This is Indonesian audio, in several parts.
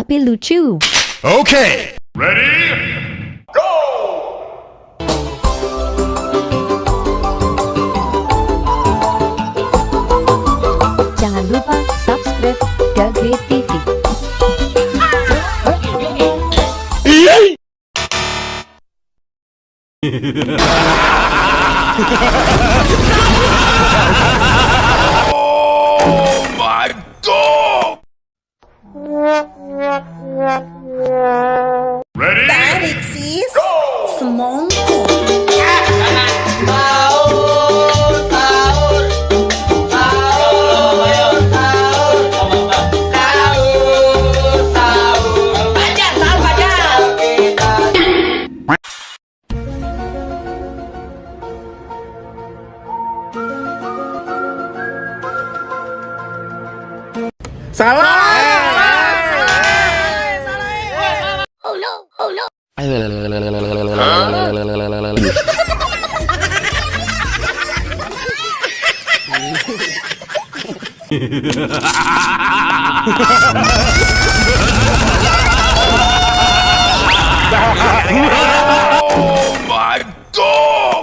tapi lucu. Okay. Ready? Go! Jangan lupa subscribe Dage TV. Oh my god! Ready? Tarik sis, Go! semongko. Oh my god!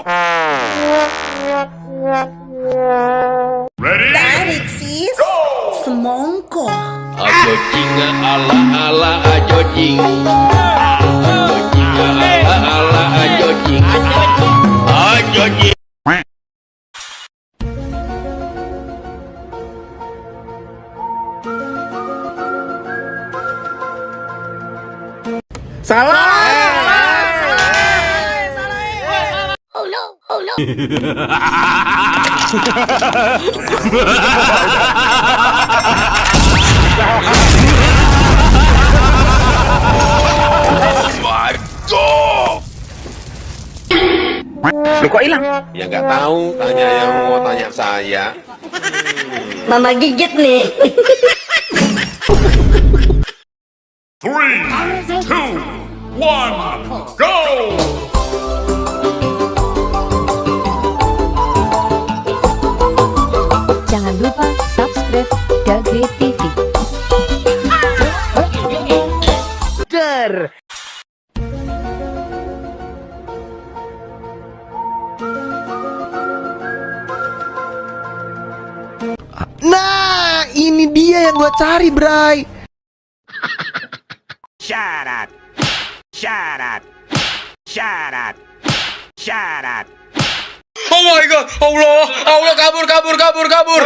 Ready? Tarik sis, semongko. Ajo jinga ala ala ajo jing. Ajo jinga ala ala ajo jing. Ajo jing. My god! Loh kok hilang? Ya nggak tahu, tanya yang mau tanya saya. Mama gigit nih. 3, 2, 1, go! Jangan lupa subscribe Dage TV. Nah, ini dia yang gua cari, Bray. Syarat. Syarat. Syarat. Syarat. Oh my god, Allah, Allah kabur. Gak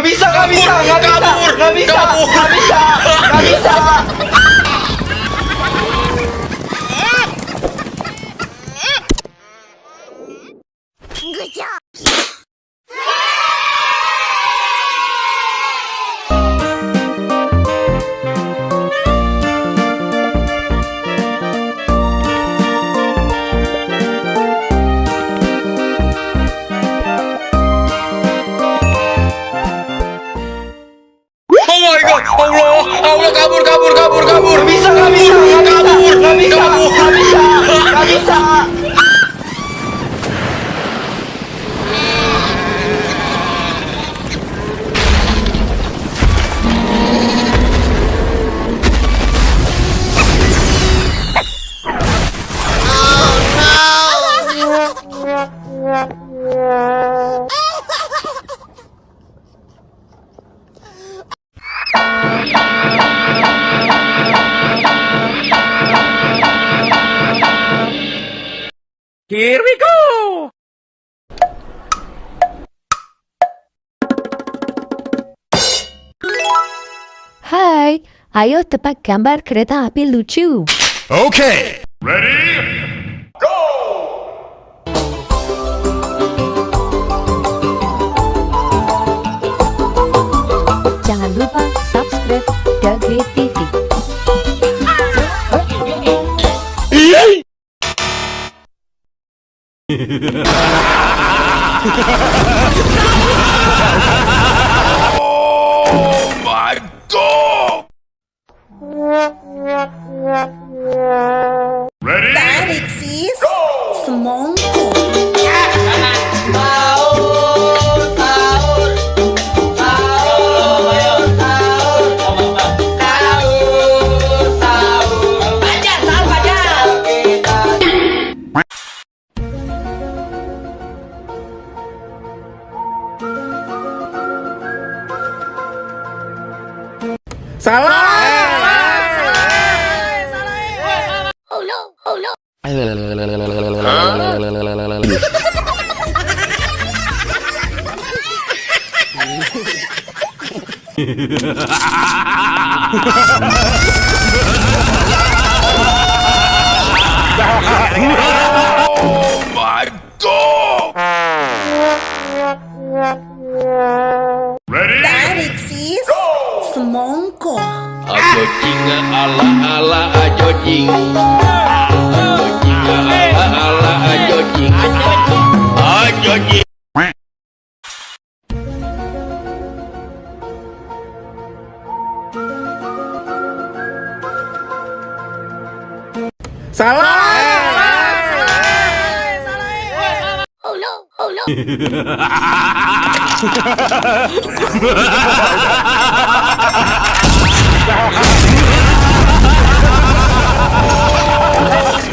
bisa, gak bisa, gak bisa, gak bisa, gak bisa, gak bisa. Oh my god, Allah, Allah kabur. Gak bisa, gak bisa, gak bisa, gak bisa, gak bisa, gak bisa. Here we go. Hai, ayo tebak gambar kereta api lucu. Okay. Ready? Go! Jangan lupa subscribe Dage TV. Oh my god! Ready? Tarik sis, Go! semongko. Tahu Oh my god! Ready? Tarik sis. Semongko. Ajo jing ala ajo jing. Ajo jing ala ajo jing. Ajo jing. Oh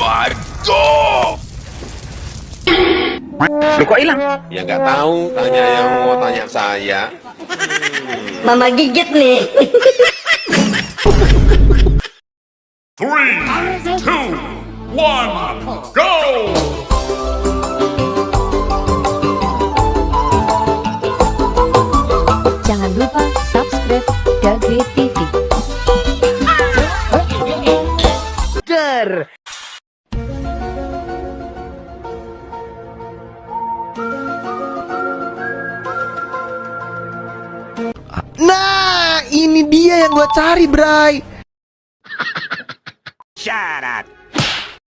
my god! Lu kok hilang? Ya nggak tahu, tanya yang mau tanya saya. Mama gigit nih. 3, 2, 1, go! Jangan lupa subscribe Gage TV. Nah, ini dia yang gua cari, Bray. Syarat.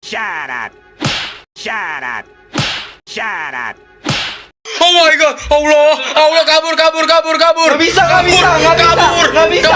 Syarat. Syarat. Syarat. Oh my god, Allah kabur. Gak bisa. Oh my god, Allah kabur. Gak bisa.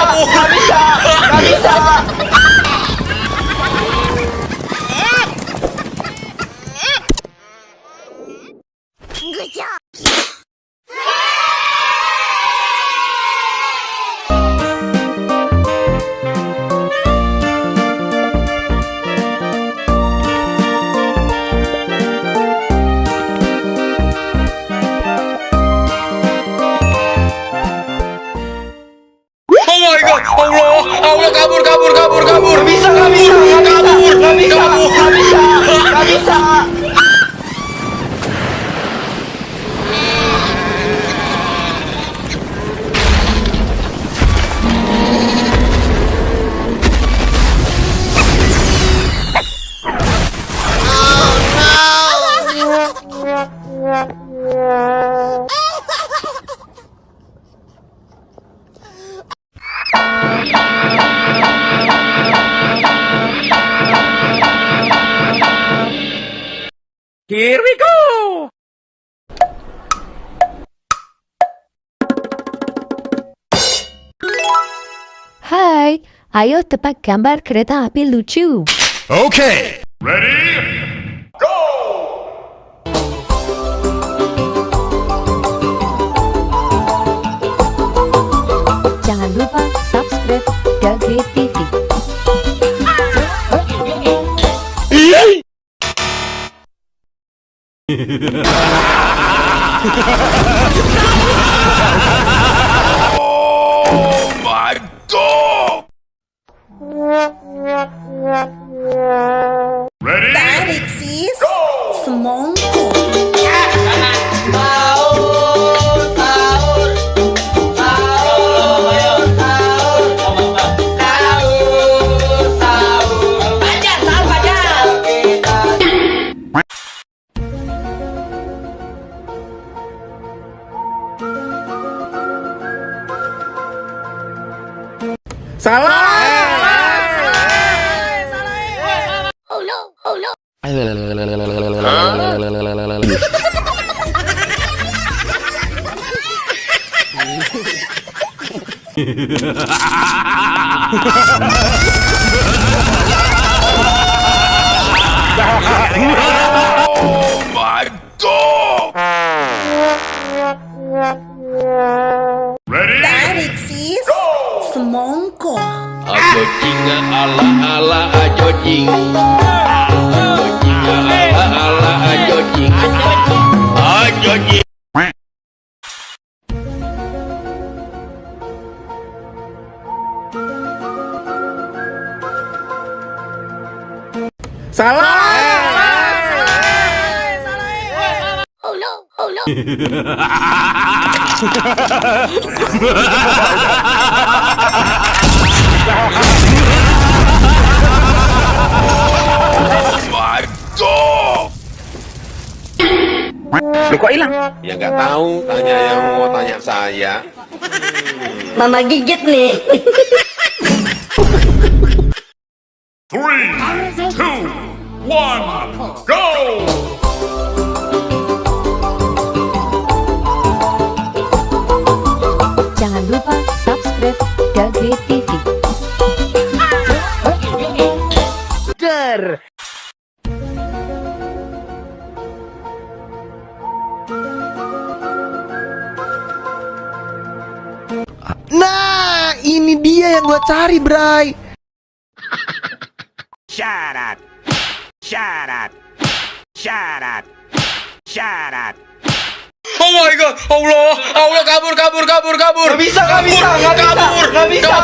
Here we go! Hai, ayo tebak gambar kereta api lucu. Okay! Ready? Go! Jangan lupa subscribe Gage TV. Oh my god! Ready? Tarik sis. Semongko. Oh my god! Ready? Tarik sis. Semongko. Ajo jing ala ajo jing. Ajo jing ala ajo jing. Ajo jing. Salah. My God! Loh kok hilang? Ya nggak tahu, tanya yang mau tanya saya. Mama gigit nih. 3, 2, 1, go! Jangan lupa subscribe Dage TV. Nah, ini dia yang gua cari, Bray. Syarat. Syarat. Syarat. Syarat. Oh my god, Allah kabur. Gak bisa. Oh my god, Allah kabur. Gak bisa.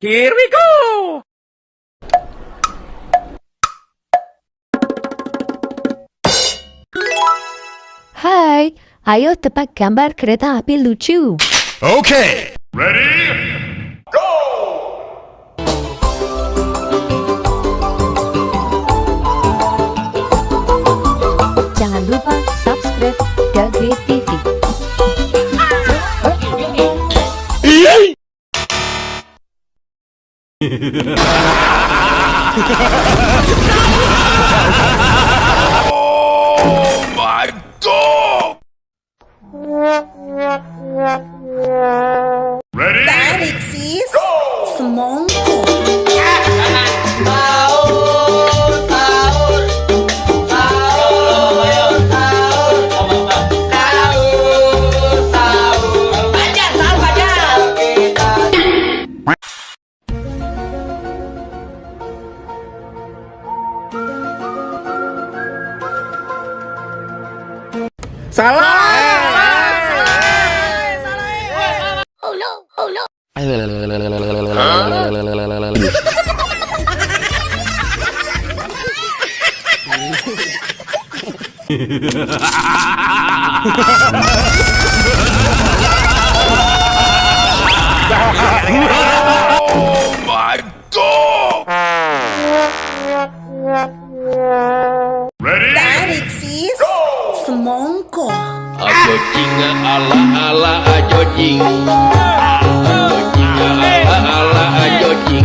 Here we go! Hai, ayo tebak gambar kereta api lucu. Okay. Ready? Go! Jangan lupa subscribe Dage TV. Oh my God! Ready? Tarik sis. Semongko. Oh my God! Ready? Tarik sis. Semongko. Ajo jinga ala ajo jing. Ajo jinga ala ajo jing.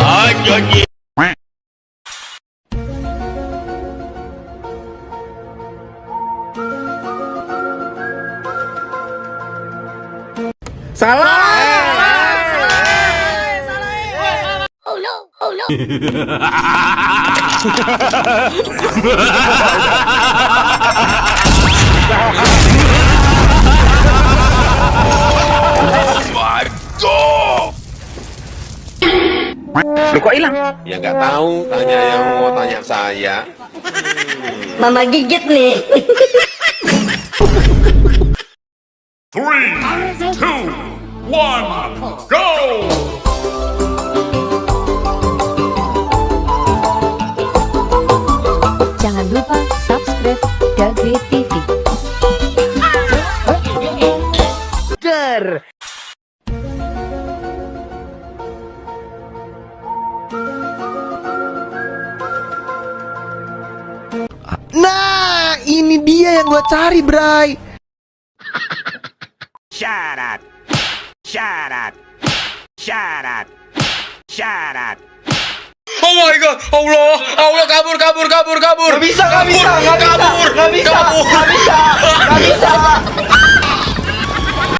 Ajo jing. My God! Loh kok hilang? Ya nggak tahu, tanya yang mau tanya saya. Mama gigit nih. 3, 2, 1, go! Jangan lupa subscribe Dage TV. Ini dia yang gua cari, Bray. Syarat. Syarat. Syarat. Syarat. Oh my god, Allah kabur. Gak bisa.